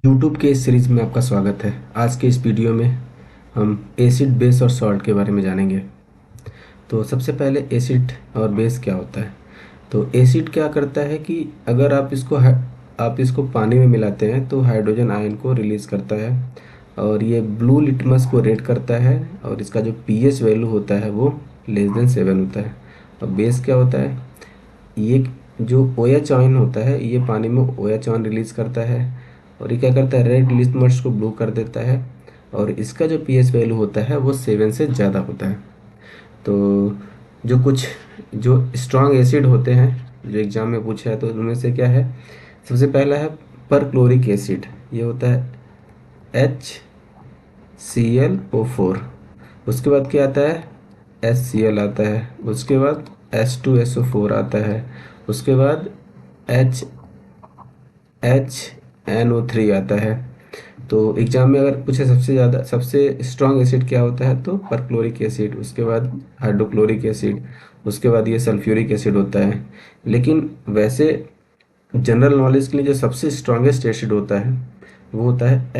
YouTube के इस series में आपका स्वागत है। आज के इस वीडियो में हम एसिड बेस और सॉल्ट के बारे में जानेंगे। तो सबसे पहले एसिड और बेस क्या होता है। तो एसिड क्या करता है कि अगर आप इसको पानी में मिलाते हैं तो हाइड्रोजन आयन को रिलीज़ करता है और ये ब्लू लिटमस को रेड करता है और इसका जो पीएच वैल्यू होता है वो <7 होता है। और बेस क्या होता है, ये जो OH आयन होता है ये पानी में OH आयन रिलीज करता है और ये क्या करता है, रेड लिटमस को ब्लू कर देता है और इसका जो पीएच वैल्यू होता है वो 7 से ज़्यादा होता है। तो जो स्ट्रॉन्ग एसिड होते हैं जो एग्जाम में पूछा है तो उनमें से क्या है, सबसे पहला है परक्लोरिक एसिड। ये होता है HClO4। उसके बाद क्या आता है, HCl आता है। उसके बाद H2SO4 आता है। उसके बाद HNO3 आता है। तो एग्जाम में अगर पूछे सबसे स्ट्रॉन्ग एसिड क्या होता है तो परक्लोरिक एसिड, उसके बाद हाइड्रोक्लोरिक एसिड, उसके बाद ये सल्फ्यूरिक एसिड होता है। लेकिन वैसे जनरल नॉलेज के लिए जो सबसे स्ट्रॉन्गेस्ट एसिड होता है वो होता है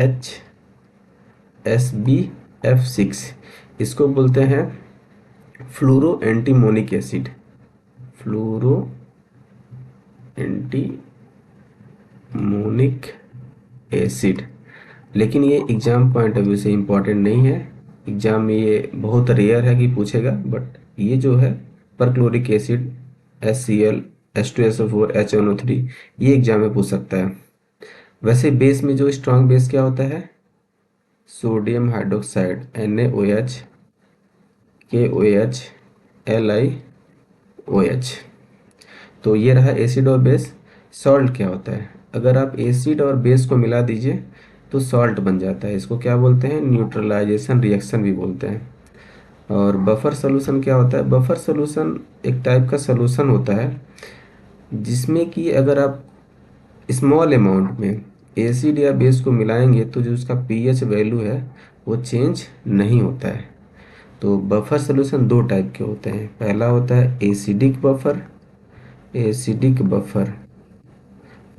HSBF6। इसको बोलते हैं फ्लोरो एंटीमोनिक एसिड। फ्लोरो एंटीमोनिक एसिड। लेकिन ये एग्जाम पॉइंट ऑफ व्यू से इम्पॉर्टेंट नहीं है। एग्जाम में ये बहुत रेयर है कि पूछेगा, बट ये जो है perchloric acid HCl H2SO4 HNO3 ये एग्जाम में पूछ सकता है। वैसे बेस में जो स्ट्रॉन्ग बेस क्या होता है, sodium hydroxide NaOH KOH LiOH। तो ये रहा एसिड और बेस। सॉल्ट क्या होता है, अगर आप एसिड और बेस को मिला दीजिए तो सॉल्ट बन जाता है। इसको क्या बोलते हैं, न्यूट्रलाइजेशन रिएक्शन भी बोलते हैं। और बफर सॉल्यूशन क्या होता है, बफर सॉल्यूशन एक टाइप का सॉल्यूशन होता है जिसमें कि अगर आप स्मॉल अमाउंट में एसिड या बेस को मिलाएंगे तो जो उसका पीएच वैल्यू है वो चेंज नहीं होता है। तो बफर सॉल्यूशन दो टाइप के होते हैं। पहला होता है एसिडिक बफर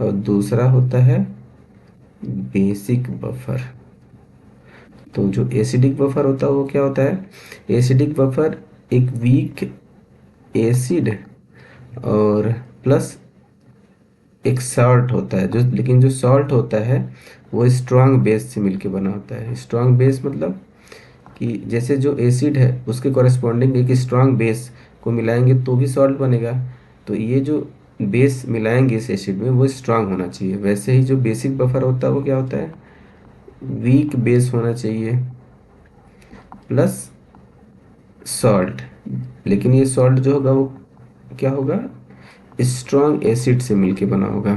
और दूसरा होता है बेसिक बफर। तो जो एसिडिक बफर होता है वो क्या होता है, एसिडिक बफर एक वीक एसिड और प्लस एक सॉल्ट होता है, जो लेकिन जो सॉल्ट होता है वो स्ट्रांग बेस से मिलके बना होता है। स्ट्रांग बेस मतलब कि जैसे जो एसिड है उसके कॉरेस्पॉन्डिंग एक स्ट्रांग बेस को मिलाएंगे तो भी सॉल्ट बनेगा। तो ये जो बेस मिलाएंगे इस एसिड में वो स्ट्रांग होना चाहिए। वैसे ही जो बेसिक बफर होता है वो क्या होता है, वीक बेस होना चाहिए प्लस सॉल्ट। लेकिन ये सॉल्ट जो होगा वो क्या होगा, स्ट्रॉन्ग एसिड से मिलके बना होगा।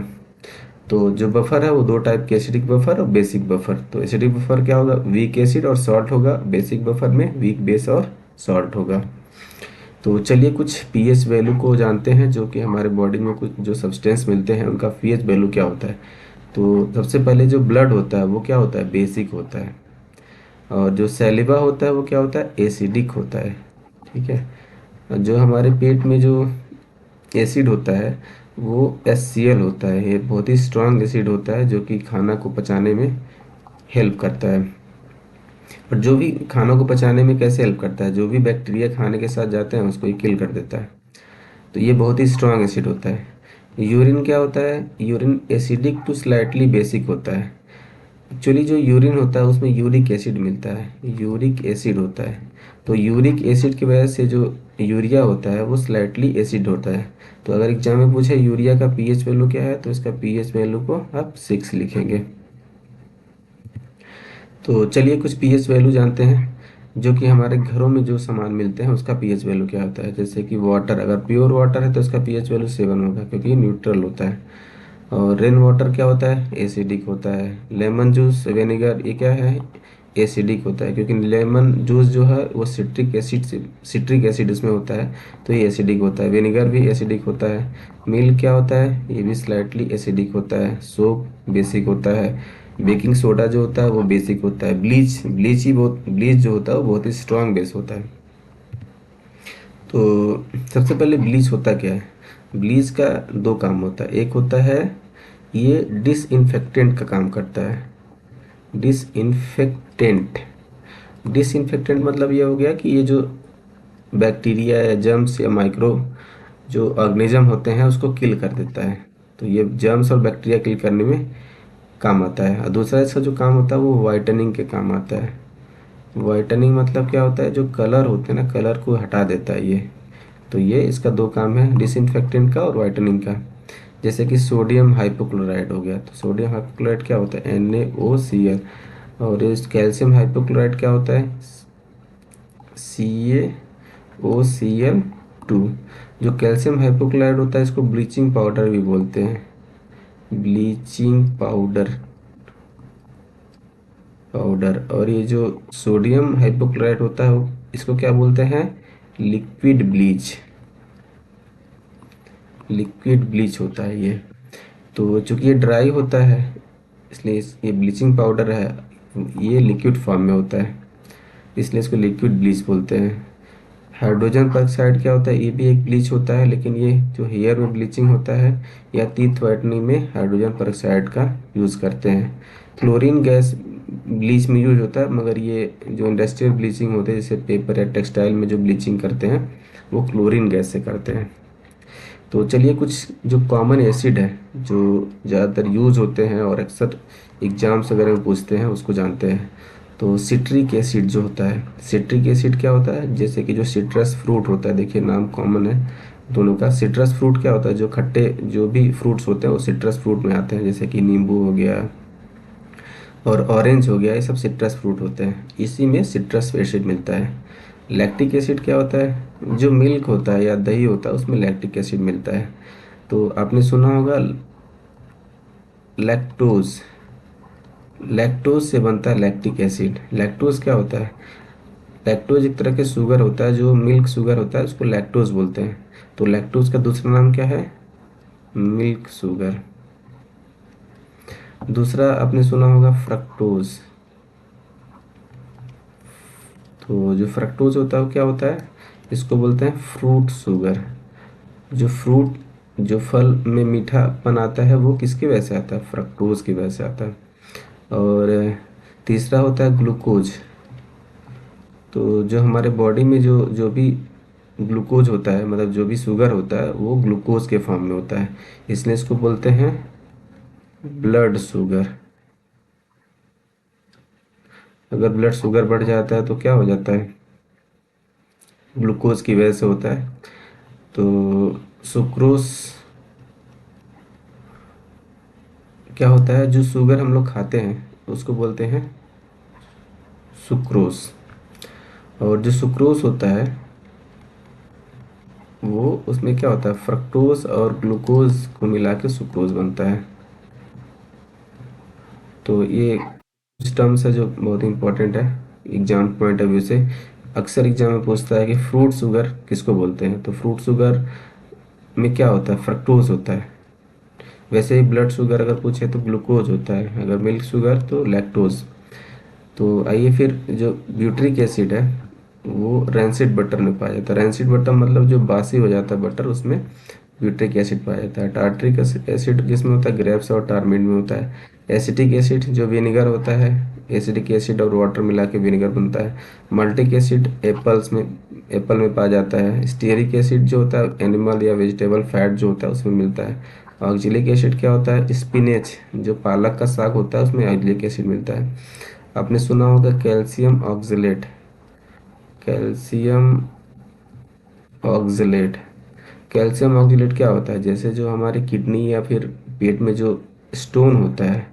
तो जो बफर है वो दो टाइप के, एसिडिक बफर और बेसिक बफर। तो एसिडिक बफर क्या होगा, वीक एसिड और सॉल्ट होगा। बेसिक बफर में वीक बेस और सॉल्ट होगा। तो चलिए कुछ पीएच वैल्यू को जानते हैं, जो कि हमारे बॉडी में कुछ जो सब्सटेंस मिलते हैं उनका पीएच वैल्यू क्या होता है। तो सबसे पहले जो ब्लड होता है वो क्या होता है, बेसिक होता है। और जो सैलिवा होता है वो क्या होता है, एसिडिक होता है। ठीक है। और जो हमारे पेट में जो एसिड होता है वो HCl होता है। ये बहुत ही स्ट्रांग एसिड होता है जो कि खाना को पचाने में हेल्प करता है। और जो भी खाना को पचाने में कैसे हेल्प करता है, जो भी बैक्टीरिया खाने के साथ जाते हैं उसको ये किल कर देता है। तो ये बहुत ही स्ट्रांग एसिड होता है। यूरिन क्या होता है, urine acidic to slightly basic होता है। एक्चुअली जो यूरिन होता है उसमें यूरिक एसिड मिलता है, यूरिक एसिड होता है। तो यूरिक एसिड की वजह से जो यूरिया होता है वो स्लाइटली एसिड होता है। तो अगर एग्जाम में पूछे यूरिया का पीएच वैल्यू क्या है तो इसका पीएच वैल्यू को आप 6 लिखेंगे। तो चलिए कुछ पीएच वैल्यू जानते हैं, जो कि हमारे घरों में जो सामान मिलते हैं उसका पीएच वैल्यू क्या होता है। जैसे कि वाटर, अगर प्योर वाटर है तो उसका पीएच वैल्यू 7 होगा क्योंकि ये न्यूट्रल होता है। और रेन वाटर क्या होता है, एसिडिक होता है। लेमन जूस विनेगर ये क्या है, एसिडिक होता है क्योंकि लेमन जूस जो है वो सिट्रिक एसिड इसमें होता है तो ये एसिडिक होता है। विनेगर भी एसिडिक होता है। मिल्क क्या होता है, ये भी स्लाइटली एसिडिक होता है। सोप बेसिक होता है। बेकिंग सोडा जो होता है वो बेसिक होता है। ब्लीच जो होता है वो बहुत ही स्ट्रांग बेस होता है। तो सबसे पहले ब्लीच होता क्या है, ब्लीच का दो काम होता है। एक होता है ये डिसइंफेक्टेंट का काम करता है डिसइंफेक्टेंट। डिसइंफेक्टेंट मतलब ये हो गया कि ये जो बैक्टीरिया या जर्म्स या माइक्रो जो ऑर्गेनिज्म होते हैं उसको किल कर देता है। तो ये जर्म्स और बैक्टीरिया किल करने में काम आता है। और दूसरा इसका जो काम होता है वो वाइटनिंग के काम आता है। वाइटनिंग मतलब क्या होता है, जो कलर होते हैं ना, कलर को हटा देता है ये। तो ये इसका दो काम है, डिसइंफेक्टेंट का और वाइटनिंग का। जैसे कि सोडियम हाइपोक्लोराइड हो गया, तो सोडियम हाइपोक्लोराइड क्या होता है, NaOCl। और इस कैल्शियम हाइपोक्लोराइड क्या होता है, CaOCl2। जो कैल्शियम हाइपोक्लोराइड होता है इसको ब्लीचिंग पाउडर भी बोलते हैं, ब्लीचिंग पाउडर। और ये जो सोडियम हाइपोक्लोराइड होता है इसको क्या बोलते हैं, लिक्विड ब्लीच। लिक्विड ब्लीच होता है ये। तो चूंकि ये ड्राई होता है इसलिए ये ब्लीचिंग पाउडर है, ये लिक्विड फॉर्म में होता है इसलिए इसको लिक्विड ब्लीच बोलते हैं। हाइड्रोजन पेरोक्साइड क्या होता है, ये भी एक ब्लीच होता है, लेकिन ये जो हेयर में ब्लीचिंग होता है या टीथ व्हाइटनिंग में हाइड्रोजन पेरोक्साइड का यूज़ करते हैं। क्लोरीन गैस ब्लीच में यूज होता है, मगर ये जो इंडस्ट्रियल ब्लीचिंग होते हैं जैसे पेपर या टेक्सटाइल में जो ब्लीचिंग करते हैं वो क्लोरीन गैस से करते हैं। तो चलिए कुछ जो कॉमन एसिड है जो ज़्यादातर यूज़ होते हैं और अक्सर एग्जाम्स वगैरह में पूछते हैं उसको जानते हैं। तो सिट्रिक एसिड जो होता है, सिट्रिक एसिड क्या होता है, जैसे कि जो सिट्रस फ्रूट होता है, देखिए नाम कॉमन है दोनों का। सिट्रस फ्रूट क्या होता है, जो खट्टे जो भी फ्रूट्स होते हैं वो सिट्रस फ्रूट में आते हैं, जैसे कि नींबू हो गया और ऑरेंज हो गया, ये सब सिट्रस फ्रूट होते हैं, इसी में सिट्रस एसिड मिलता है। लैक्टिक एसिड क्या होता है, जो मिल्क होता है या दही होता है उसमें लैक्टिक एसिड मिलता है। तो आपने सुना होगा लैक्टोज, लैक्टोज से बनता है लैक्टिक एसिड। लैक्टोज क्या होता है, लैक्टोज एक तरह के शुगर होता है, जो मिल्क शुगर होता है उसको लैक्टोज बोलते हैं। तो लैक्टोज का दूसरा नाम क्या है, मिल्क शुगर। दूसरा आपने सुना होगा फ्रक्टोज। तो जो फ्रक्टोज होता है वो क्या होता है, इसको बोलते हैं फ्रूट शुगर। जो फ्रूट जो फल में मीठापन आता है वो किसकी वजह से आता है, फ्रक्टोज की वजह से आता है। और तीसरा होता है ग्लूकोज। तो जो हमारे बॉडी में जो जो भी ग्लूकोज होता है, मतलब जो भी शुगर होता है वो ग्लूकोज के फॉर्म में होता है, इसलिए इसको बोलते हैं ब्लड शुगर। अगर ब्लड शुगर बढ़ जाता है तो क्या हो जाता है, ग्लूकोज की वजह से होता है। तो सुक्रोज क्या होता है, जो शुगर हम लोग खाते हैं उसको बोलते हैं सुक्रोज। और जो सुक्रोज होता है वो उसमें क्या होता है, फ्रक्टोज और ग्लूकोज को मिला के सुक्रोज बनता है। तो ये कुछ टर्म्स है जो बहुत इंपॉर्टेंट है एग्जाम पॉइंट ऑफ व्यू से। अक्सर एग्जाम में पूछता है कि फ्रूट शुगर किसको बोलते हैं, तो फ्रूट शुगर में क्या होता है, फ्रक्टोज होता है। वैसे ही ब्लड शुगर अगर पूछे तो ग्लूकोज होता है, अगर मिल्क शुगर तो लैक्टोज। तो आइए फिर जो ब्यूटरिक एसिड है वो रैंसिड बटर में पाया जाता है। रैंसिड बटर मतलब जो बासी हो जाता है बटर, उसमें ब्यूटरिक एसिड पाया जाता है। टार्ट्रिक एसिड जिसमें होता है ग्रेप्स और टारमिन में होता है। एसिटिक एसिड जो विनेगर होता है, एसिडिक एसिड और वाटर मिला के विनेगर बनता है। मल्टिक एसिड एप्पल में पाया जाता है। स्टीयरिक एसिड जो होता है एनिमल या वेजिटेबल फैट जो होता है उसमें मिलता है। ऑक्जेलिक एसिड क्या होता है, स्पिनेच जो पालक का साग होता है उसमें ऑक्जेलिक एसिड मिलता है। आपने सुना होगा calcium oxalate, calcium oxalate. Calcium oxalate क्या होता है, जैसे जो हमारी किडनी या फिर पेट में जो स्टोन होता है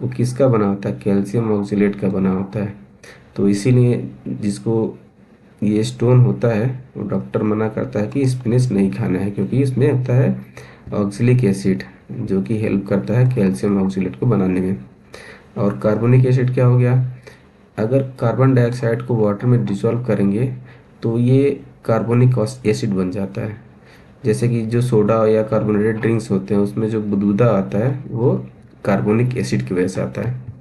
वो किसका बना होता है, कैल्शियम ऑक्जेलेट का बना होता है। तो इसीलिए जिसको ये स्टोन होता है वो डॉक्टर मना करता है कि स्पिनच नहीं खाना है, क्योंकि इसमें होता है ऑक्जेलिक एसिड जो कि हेल्प करता है कैल्शियम ऑक्जेलेट को बनाने में। और कार्बोनिक एसिड क्या हो गया, अगर कार्बन डाइऑक्साइड को वाटर में डिसॉल्व करेंगे तो ये कार्बोनिक एसिड बन जाता है। जैसे कि जो सोडा या कार्बोनेटेड ड्रिंक्स होते हैं उसमें जो बुदबुदा आता है वो कार्बोनिक एसिड की वजह से आता है।